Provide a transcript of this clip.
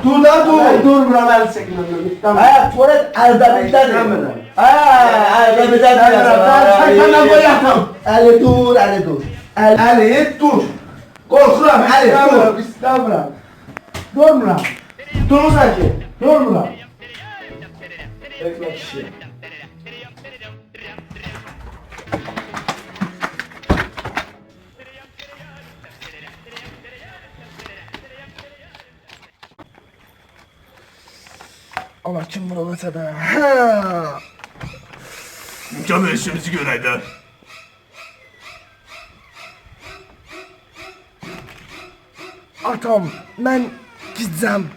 Dur da dur. Dur buram el çekin onu. Tamam. Ha, tuvalet Erdebil'den. İstemiyorum. Ha, Erdebil'den Sen bana koy yapam. Ali dur, Ali dur. Ali dur. Korkuram Ali dur. İstemiyorum. İstemiyorum. Durmuram. Dur sanki. Durmuram. Bekle kişi. Allah kim vurulursa da. Mükemmel işimizi göreydi. Atam, ben gideceğim.